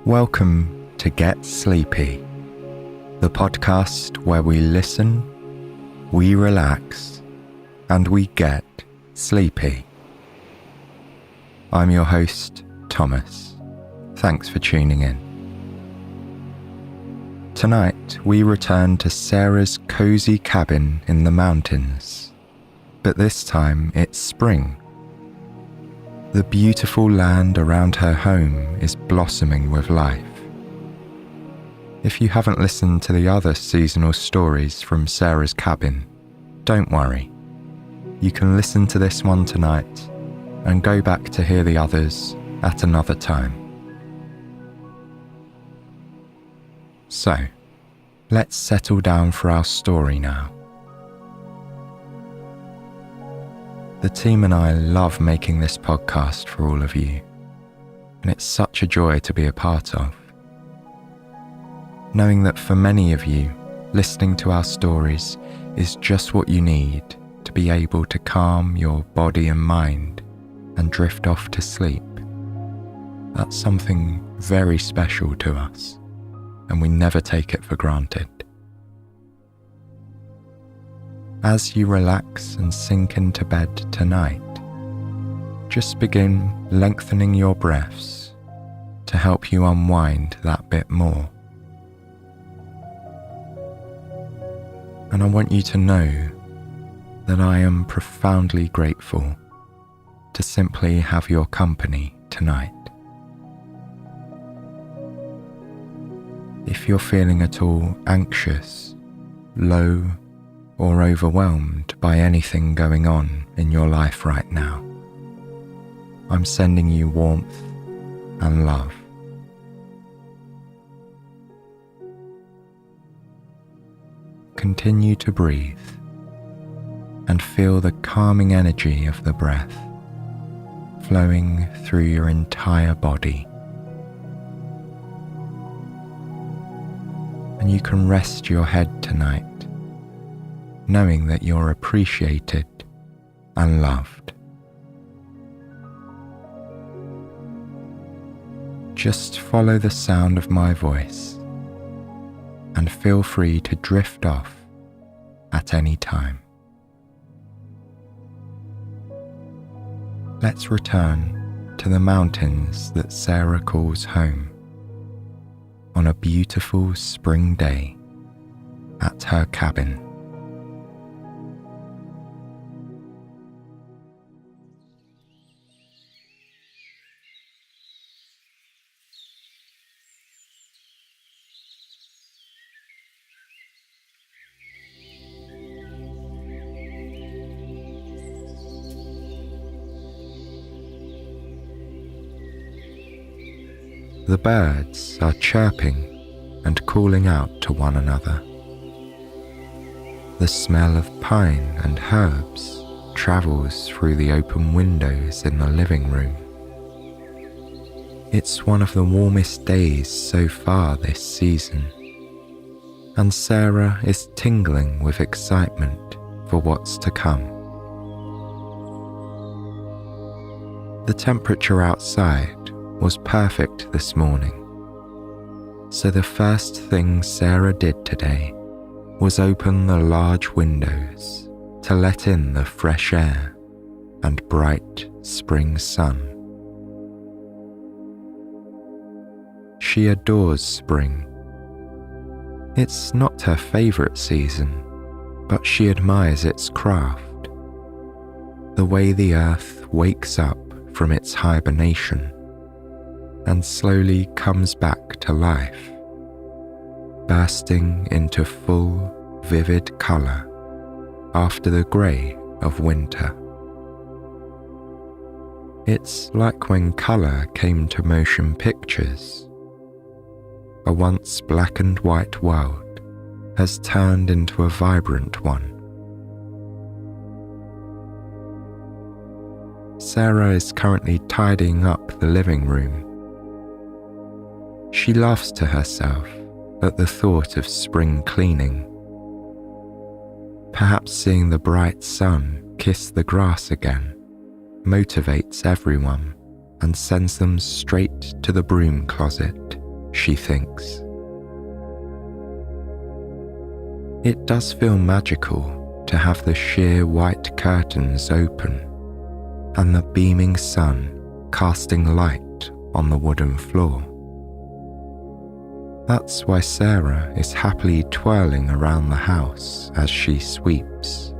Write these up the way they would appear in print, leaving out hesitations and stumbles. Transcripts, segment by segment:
Welcome to Get Sleepy, the podcast where we listen, we relax, and we get sleepy. I'm your host, Thomas. Thanks for tuning in. Tonight, we return to Sara's cozy cabin in the mountains, but this time it's spring. The beautiful land around her home is blossoming with life. If you haven't listened to the other seasonal stories from Sara's cabin, don't worry. You can listen to this one tonight and go back to hear the others at another time. So, let's settle down for our story now. The team and I love making this podcast for all of you, and it's such a joy to be a part of. Knowing that for many of you, listening to our stories is just what you need to be able to calm your body and mind and drift off to sleep. That's something very special to us, and we never take it for granted. As you relax and sink into bed tonight, just begin lengthening your breaths to help you unwind that bit more. And I want you to know that I am profoundly grateful to simply have your company tonight. If you're feeling at all anxious, low, or overwhelmed by anything going on in your life right now, I'm sending you warmth and love. Continue to breathe and feel the calming energy of the breath flowing through your entire body. And you can rest your head tonight, knowing that you're appreciated and loved. Just follow the sound of my voice and feel free to drift off at any time. Let's return to the mountains that Sara calls home on a beautiful spring day at her cabin. The birds are chirping and calling out to one another. The smell of pine and herbs travels through the open windows in the living room. It's one of the warmest days so far this season, and Sara is tingling with excitement for what's to come. The temperature outside was perfect this morning, so the first thing Sara did today was open the large windows to let in the fresh air and bright spring sun. She adores spring. It's not her favourite season, but she admires its craft, the way the earth wakes up from its hibernation and slowly comes back to life, bursting into full, vivid colour after the grey of winter. It's like when colour came to motion pictures. A once black and white world has turned into a vibrant one. Sara is currently tidying up the living room. She laughs to herself at the thought of spring cleaning. Perhaps seeing the bright sun kiss the grass again motivates everyone and sends them straight to the broom closet she thinks. It does feel magical to have the sheer white curtains open and the beaming sun casting light on the wooden floor. That's why Sara is happily twirling around the house as she sweeps.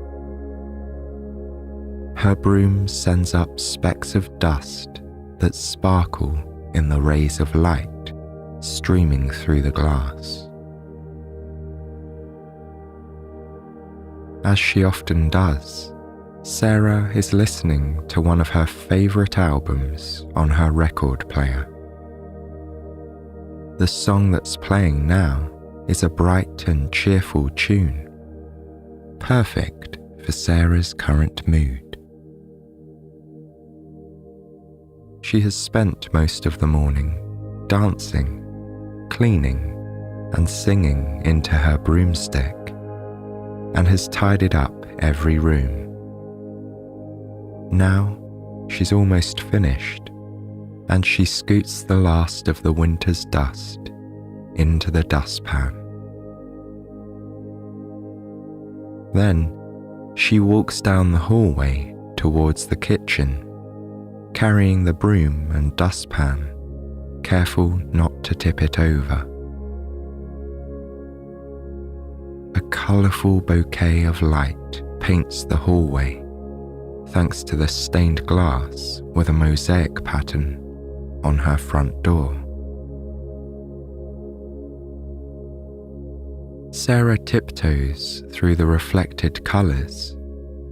Her broom sends up specks of dust that sparkle in the rays of light streaming through the glass. As she often does, Sara is listening to one of her favourite albums on her record player. The song that's playing now is a bright and cheerful tune, perfect for Sara's current mood. She has spent most of the morning dancing, cleaning, and singing into her broomstick, and has tidied up every room. Now she's almost finished, and she scoots the last of the winter's dust into the dustpan. Then she walks down the hallway towards the kitchen, carrying the broom and dustpan, careful not to tip it over. A colourful bouquet of light paints the hallway, thanks to the stained glass with a mosaic pattern on her front door. Sara tiptoes through the reflected colours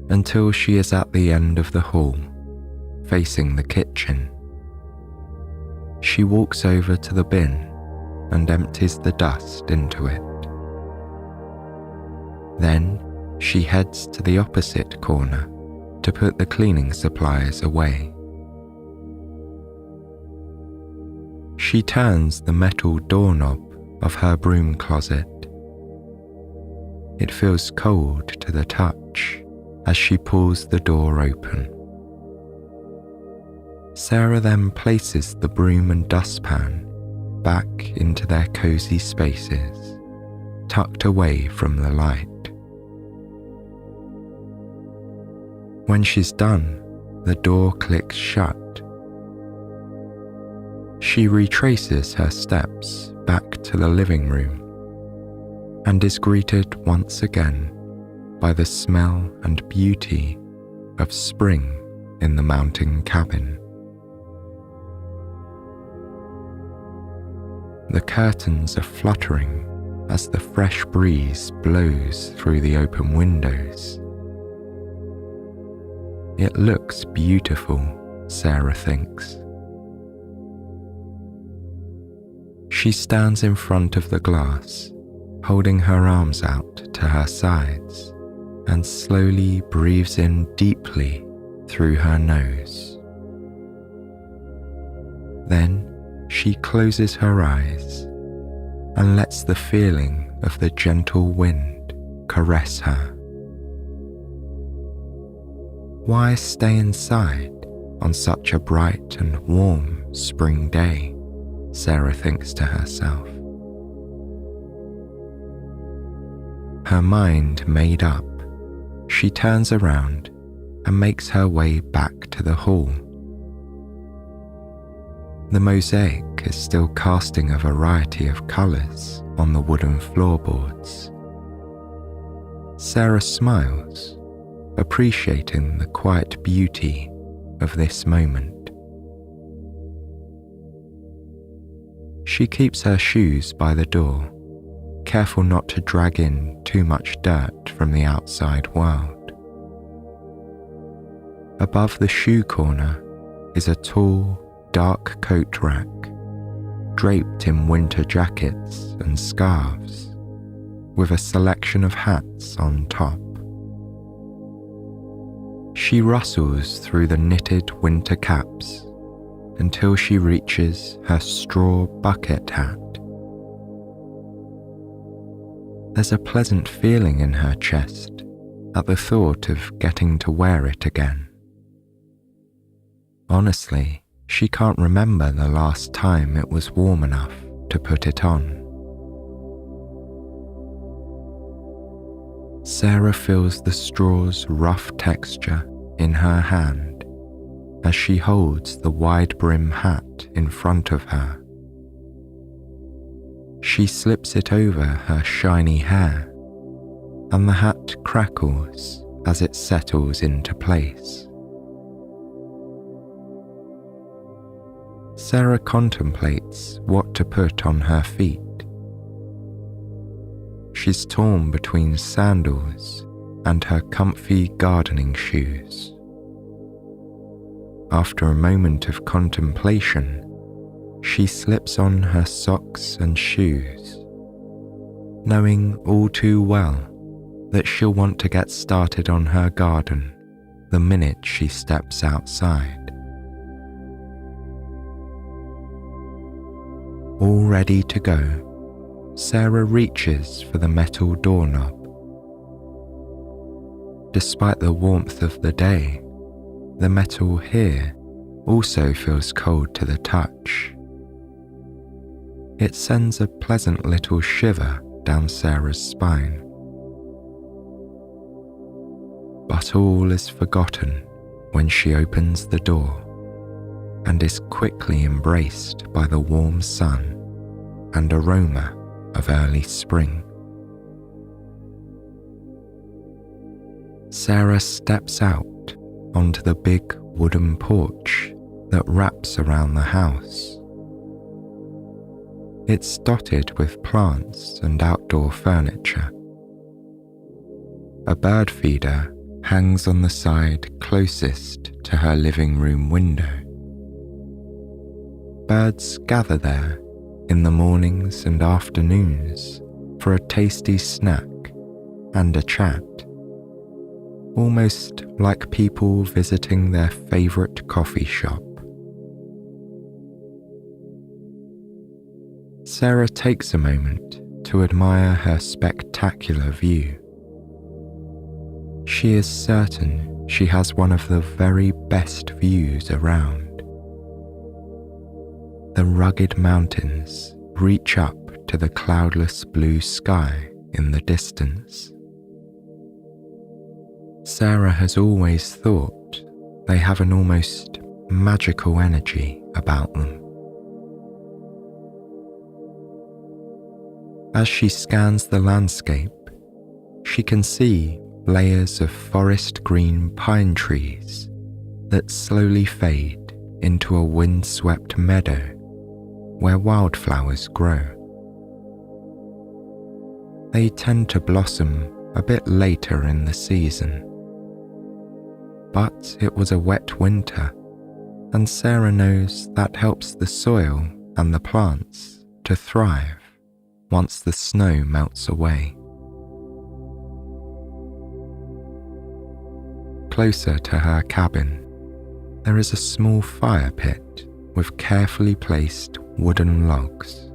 until she is at the end of the hall, facing the kitchen. She walks over to the bin and empties the dust into it. Then she heads to the opposite corner to put the cleaning supplies away. She turns the metal doorknob of her broom closet. It feels cold to the touch as she pulls the door open. Sara then places the broom and dustpan back into their cosy spaces, tucked away from the light. When she's done, the door clicks shut. She retraces her steps back to the living room and is greeted once again by the smell and beauty of spring in the mountain cabin. The curtains are fluttering as the fresh breeze blows through the open windows. It looks beautiful, Sara thinks. She stands in front of the glass, holding her arms out to her sides, and slowly breathes in deeply through her nose. Then she closes her eyes and lets the feeling of the gentle wind caress her. Why stay inside on such a bright and warm spring day? Sara thinks to herself. Her mind made up, she turns around and makes her way back to the hall. The mosaic is still casting a variety of colours on the wooden floorboards. Sara smiles, appreciating the quiet beauty of this moment. She keeps her shoes by the door, careful not to drag in too much dirt from the outside world. Above the shoe corner is a tall, dark coat rack, draped in winter jackets and scarves, with a selection of hats on top. She rustles through the knitted winter caps until she reaches her straw bucket hat. There's a pleasant feeling in her chest at the thought of getting to wear it again. Honestly, she can't remember the last time it was warm enough to put it on. Sara feels the straw's rough texture in her hand as she holds the wide brim hat in front of her. She slips it over her shiny hair, and the hat crackles as it settles into place. Sara contemplates what to put on her feet. She's torn between sandals and her comfy gardening shoes. After a moment of contemplation, she slips on her socks and shoes, knowing all too well that she'll want to get started on her garden the minute she steps outside. All ready to go, Sara reaches for the metal doorknob. Despite the warmth of the day, the metal here also feels cold to the touch. It sends a pleasant little shiver down Sara's spine. But all is forgotten when she opens the door and is quickly embraced by the warm sun and aroma of early spring. Sara steps out onto the big wooden porch that wraps around the house. It's dotted with plants and outdoor furniture. A bird feeder hangs on the side closest to her living room window. Birds gather there in the mornings and afternoons for a tasty snack and a chat, almost like people visiting their favourite coffee shop. Sara takes a moment to admire her spectacular view. She is certain she has one of the very best views around. The rugged mountains reach up to the cloudless blue sky in the distance. Sara has always thought they have an almost magical energy about them. As she scans the landscape, she can see layers of forest green pine trees that slowly fade into a windswept meadow where wildflowers grow. They tend to blossom a bit later in the season. But it was a wet winter, and Sara knows that helps the soil and the plants to thrive once the snow melts away. Closer to her cabin, there is a small fire pit with carefully placed wooden logs.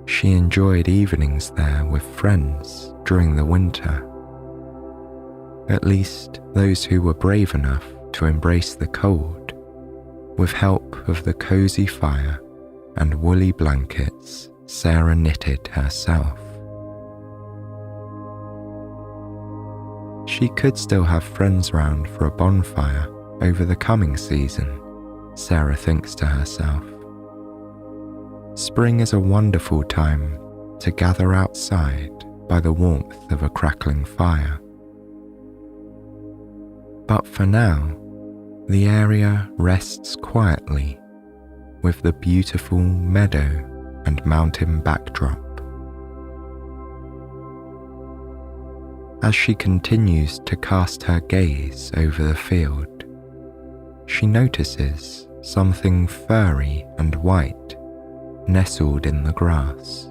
She enjoyed evenings there with friends during the winter. At least those who were brave enough to embrace the cold, with help of the cozy fire and woolly blankets Sara knitted herself. She could still have friends round for a bonfire over the coming season, Sara thinks to herself. Spring is a wonderful time to gather outside by the warmth of a crackling fire. But for now, the area rests quietly with the beautiful meadow and mountain backdrop. As she continues to cast her gaze over the field, she notices something furry and white nestled in the grass.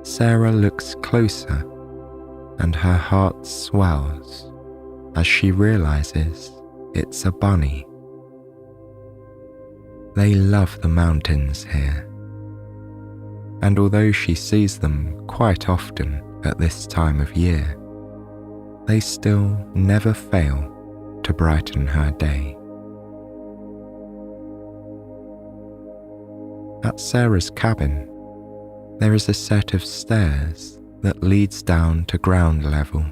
Sara looks closer and her heart swells as she realizes it's a bunny. They love the mountains here, and although she sees them quite often at this time of year, they still never fail to brighten her day. At Sara's cabin, there is a set of stairs that leads down to ground level.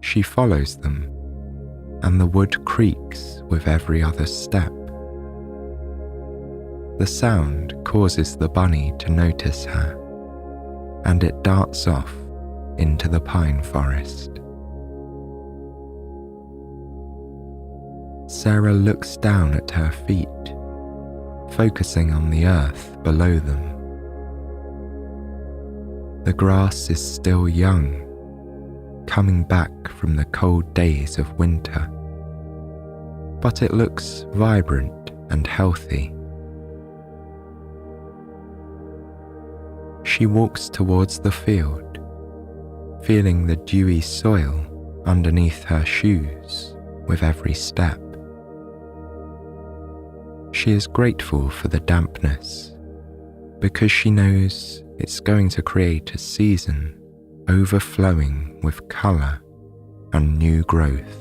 She follows them, and the wood creaks with every other step. The sound causes the bunny to notice her, and it darts off into the pine forest. Sara looks down at her feet, focusing on the earth below them. The grass is still young, coming back from the cold days of winter, but it looks vibrant and healthy. She walks towards the field, feeling the dewy soil underneath her shoes with every step. She is grateful for the dampness because she knows it's going to create a season overflowing with colour and new growth.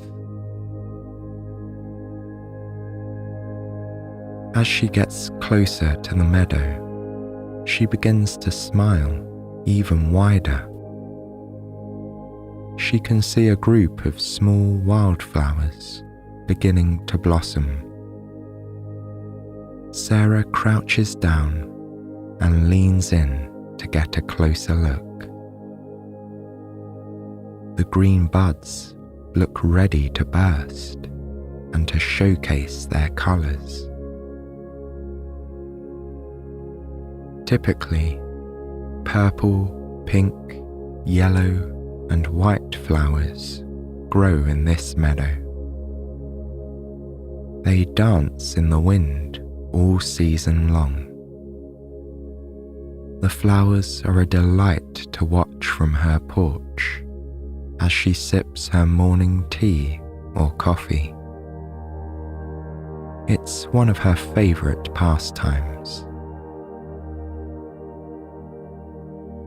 As she gets closer to the meadow, she begins to smile even wider. She can see a group of small wildflowers beginning to blossom. Sara crouches down and leans in to get a closer look. The green buds look ready to burst and to showcase their colours. Typically, purple, pink, yellow, and white flowers grow in this meadow. They dance in the wind all season long. The flowers are a delight to watch from her porch as she sips her morning tea or coffee. It's one of her favourite pastimes.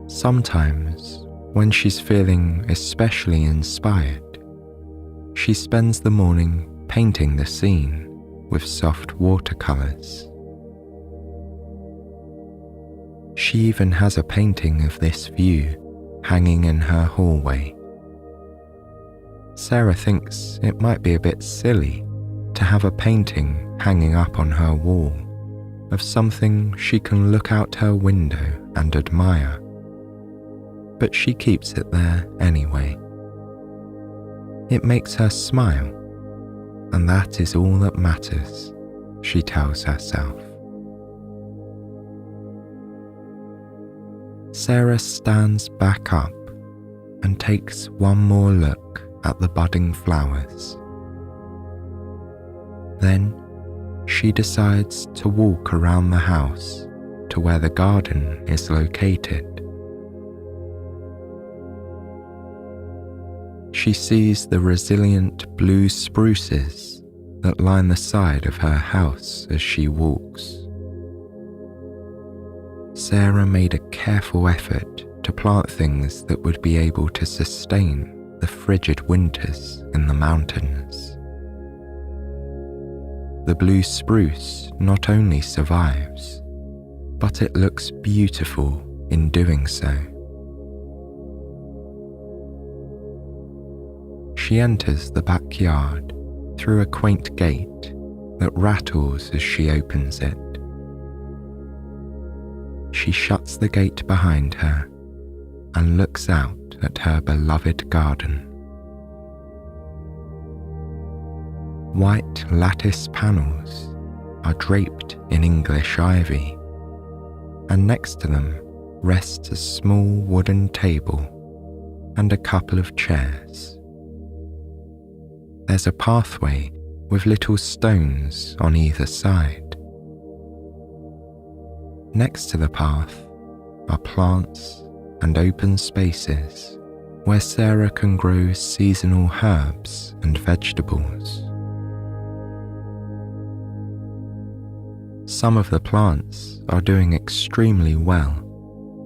Sometimes, when she's feeling especially inspired, she spends the morning painting the scene with soft watercolours. She even has a painting of this view hanging in her hallway. Sara thinks it might be a bit silly to have a painting hanging up on her wall of something she can look out her window and admire, but she keeps it there anyway. It makes her smile, and that is all that matters, she tells herself. Sara stands back up and takes one more look at the budding flowers. Then she decides to walk around the house to where the garden is located. She sees the resilient blue spruces that line the side of her house as she walks. Sara made a careful effort to plant things that would be able to sustain the frigid winters in the mountains. The blue spruce not only survives, but it looks beautiful in doing so. She enters the backyard through a quaint gate that rattles as she opens it. She shuts the gate behind her and looks out at her beloved garden. White lattice panels are draped in English ivy, and next to them rests a small wooden table and a couple of chairs. There's a pathway with little stones on either side. Next to the path are plants and open spaces where Sara can grow seasonal herbs and vegetables. Some of the plants are doing extremely well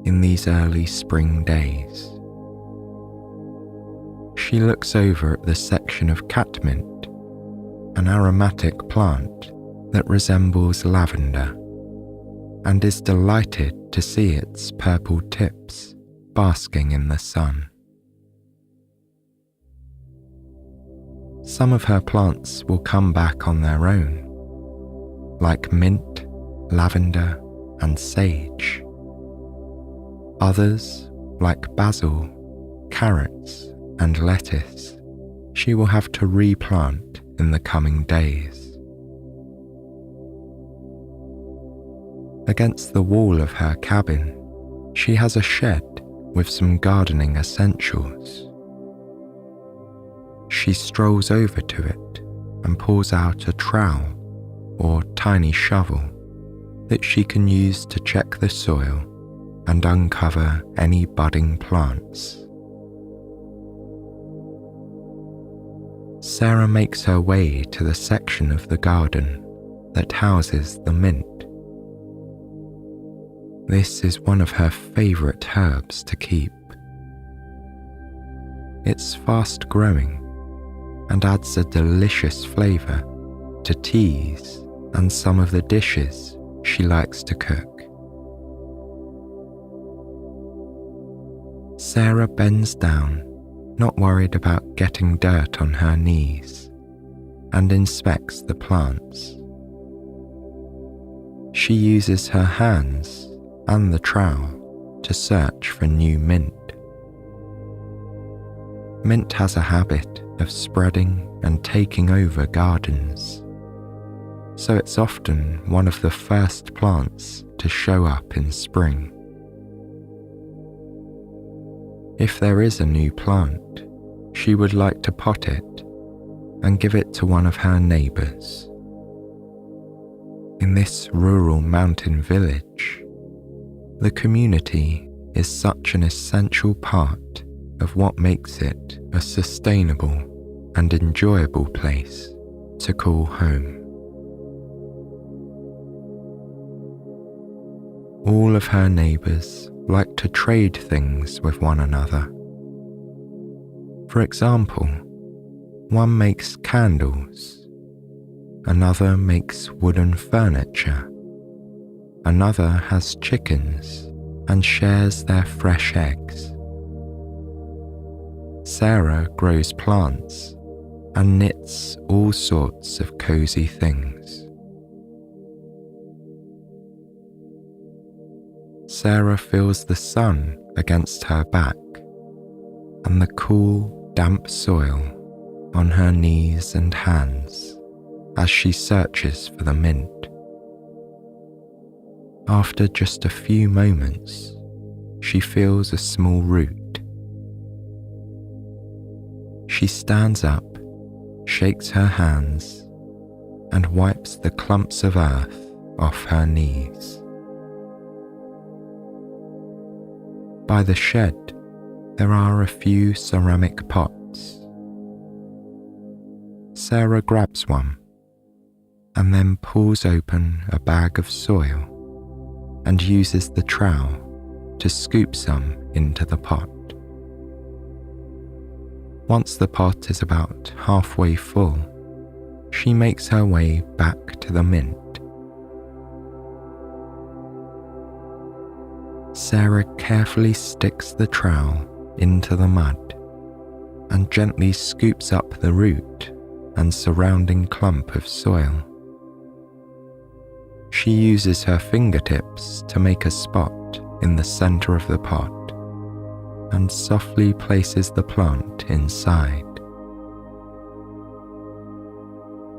in these early spring days. She looks over at the section of catmint, an aromatic plant that resembles lavender. and is delighted to see its purple tips basking in the sun. Some of her plants will come back on their own, like mint, lavender, and sage. Others, like basil, carrots, and lettuce, she will have to replant in the coming days. Against the wall of her cabin, she has a shed with some gardening essentials. She strolls over to it and pulls out a trowel or tiny shovel that she can use to check the soil and uncover any budding plants. Sara makes her way to the section of the garden that houses the mint. This is one of her favourite herbs to keep. It's fast growing and adds a delicious flavour to teas and some of the dishes she likes to cook. Sara bends down, not worried about getting dirt on her knees, and inspects the plants. She uses her hands and the trowel to search for new mint. Mint has a habit of spreading and taking over gardens, so it's often one of the first plants to show up in spring. If there is a new plant, she would like to pot it and give it to one of her neighbours. In this rural mountain village, the community is such an essential part of what makes it a sustainable and enjoyable place to call home. All of her neighbours like to trade things with one another. For example, one makes candles, another makes wooden furniture, another has chickens and shares their fresh eggs. Sara grows plants and knits all sorts of cosy things. Sara feels the sun against her back and the cool, damp soil on her knees and hands as she searches for the mint. After just a few moments, she feels a small root. She stands up, shakes her hands, and wipes the clumps of earth off her knees. By the shed, there are a few ceramic pots. Sara grabs one and then pulls open a bag of soil and uses the trowel to scoop some into the pot. Once the pot is about halfway full, she makes her way back to the mint. Sara carefully sticks the trowel into the mud and gently scoops up the root and surrounding clump of soil. She uses her fingertips to make a spot in the center of the pot and softly places the plant inside.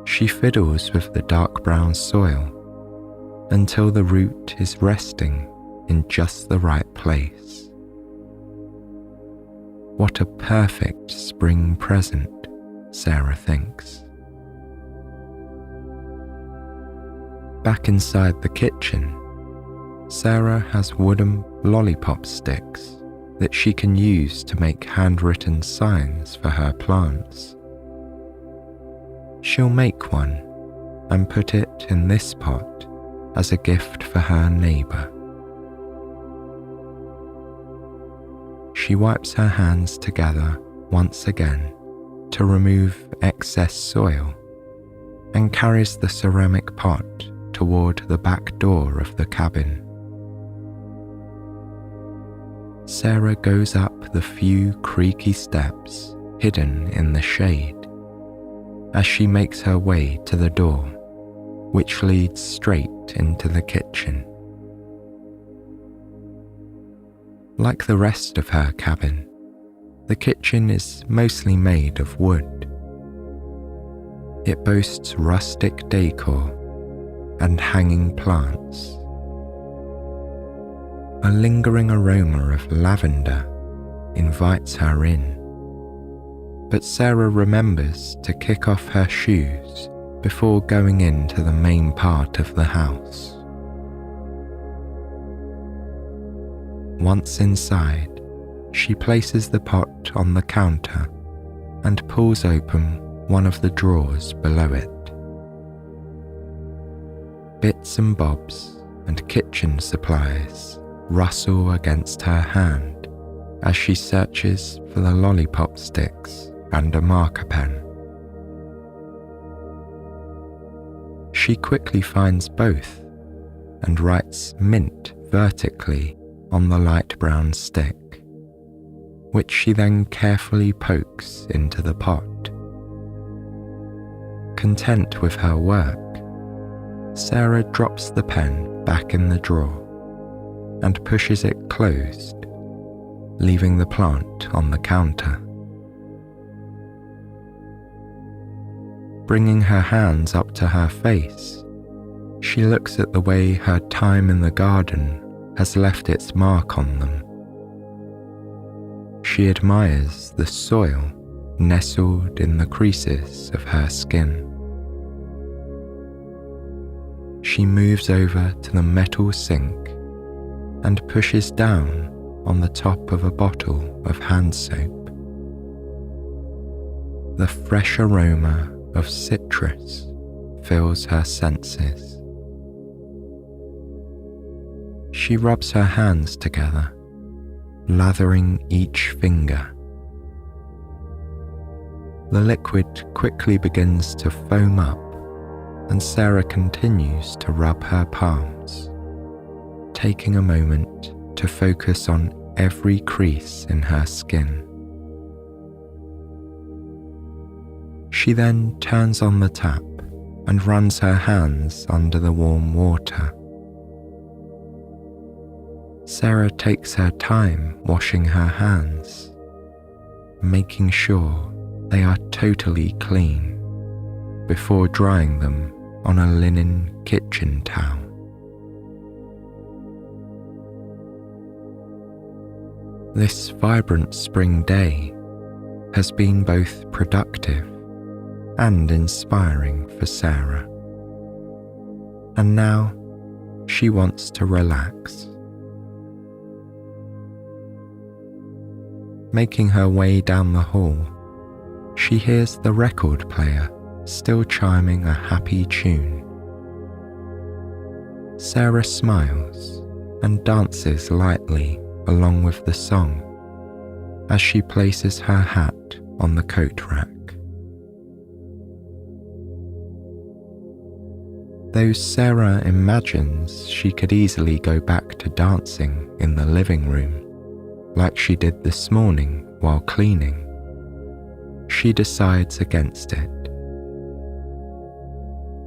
She fiddles with the dark brown soil until the root is resting in just the right place. What a perfect spring present, Sara thinks. Back inside the kitchen, Sara has wooden lollipop sticks that she can use to make handwritten signs for her plants. She'll make one and put it in this pot as a gift for her neighbour. She wipes her hands together once again to remove excess soil and carries the ceramic pot toward the back door of the cabin. Sara goes up the few creaky steps hidden in the shade as she makes her way to the door, which leads straight into the kitchen. Like the rest of her cabin, the kitchen is mostly made of wood. It boasts rustic decor and hanging plants. A lingering aroma of lavender invites her in, but Sara remembers to kick off her shoes before going into the main part of the house. Once inside, she places the pot on the counter and pulls open one of the drawers below it. Bits and bobs and kitchen supplies rustle against her hand as she searches for the lollipop sticks and a marker pen. She quickly finds both and writes mint vertically on the light brown stick, which she then carefully pokes into the pot. Content with her work, Sara drops the pen back in the drawer and pushes it closed, leaving the plant on the counter. Bringing her hands up to her face, she looks at the way her time in the garden has left its mark on them. She admires the soil nestled in the creases of her skin. She moves over to the metal sink and pushes down on the top of a bottle of hand soap. The fresh aroma of citrus fills her senses. She rubs her hands together, lathering each finger. The liquid quickly begins to foam up, and Sara continues to rub her palms, taking a moment to focus on every crease in her skin. She then turns on the tap and runs her hands under the warm water. Sara takes her time washing her hands, making sure they are totally clean before drying them on a linen kitchen towel. This vibrant spring day has been both productive and inspiring for Sara, and now she wants to relax. Making her way down the hall, she hears the record player still chiming a happy tune. Sara smiles and dances lightly along with the song as she places her hat on the coat rack. Though Sara imagines she could easily go back to dancing in the living room like she did this morning while cleaning, she decides against it.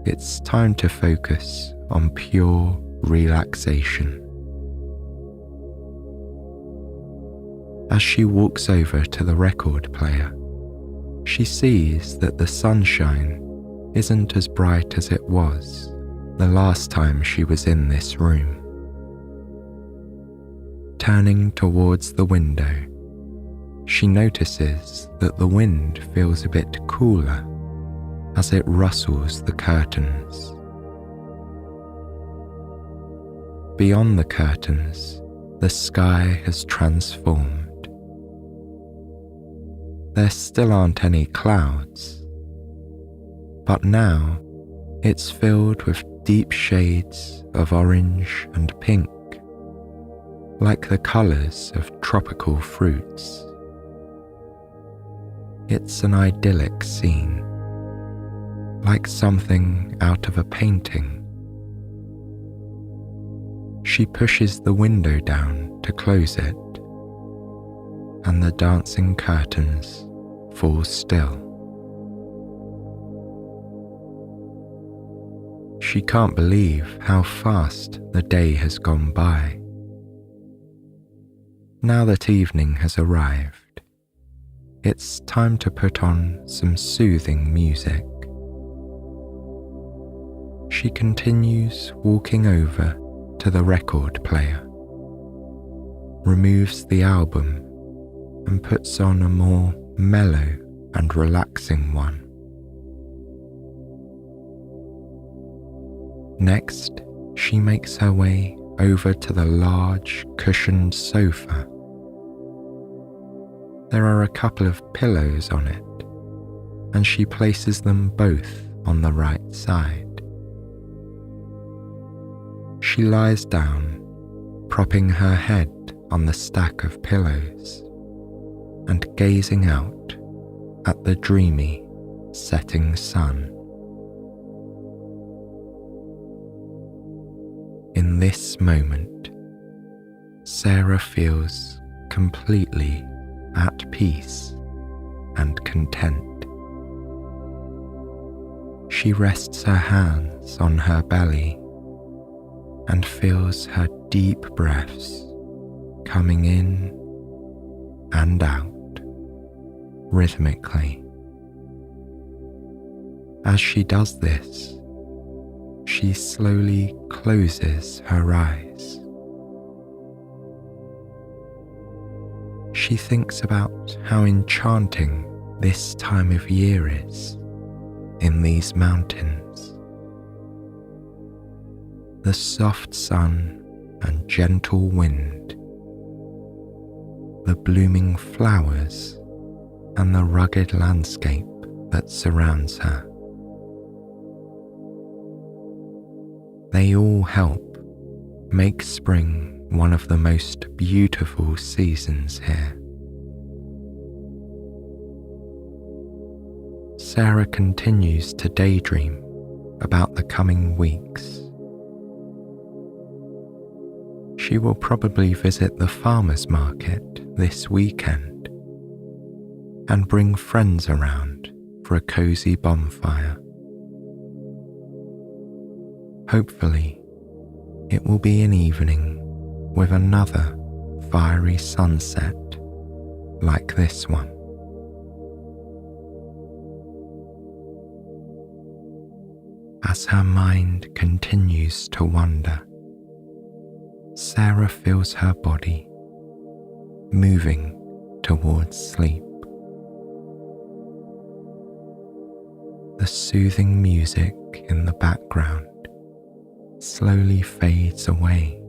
It's time to focus on pure relaxation. As she walks over to the record player, she sees that the sunshine isn't as bright as it was the last time she was in this room. Turning towards the window, she notices that the wind feels a bit cooler as it rustles the curtains. Beyond the curtains, the sky has transformed. There still aren't any clouds, but now it's filled with deep shades of orange and pink, like the colours of tropical fruits. It's an idyllic scene, like something out of a painting She pushes the window down to close it, and the dancing curtains fall still. She can't believe how fast the day has gone by. Now that evening has arrived, it's time to put on some soothing music. She continues walking over to the record player, removes the album and puts on a more mellow and relaxing one. Next, she makes her way over to the large cushioned sofa. There are a couple of pillows on it, and she places them both on the right side. She lies down, propping her head on the stack of pillows and gazing out at the dreamy setting sun. In this moment, Sara feels completely at peace and content. She rests her hands on her belly and feels her deep breaths coming in and out rhythmically. As she does this, she slowly closes her eyes. She thinks about how enchanting this time of year is in these mountains. The soft sun and gentle wind, the blooming flowers and the rugged landscape that surrounds her. They all help make spring one of the most beautiful seasons here. Sara continues to daydream about the coming weeks. She will probably visit the farmer's market this weekend and bring friends around for a cozy bonfire. Hopefully, it will be an evening with another fiery sunset like this one. As her mind continues to wander, Sara feels her body moving towards sleep. The soothing music in the background slowly fades away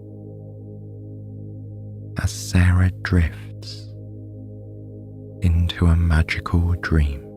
as Sara drifts into a magical dream.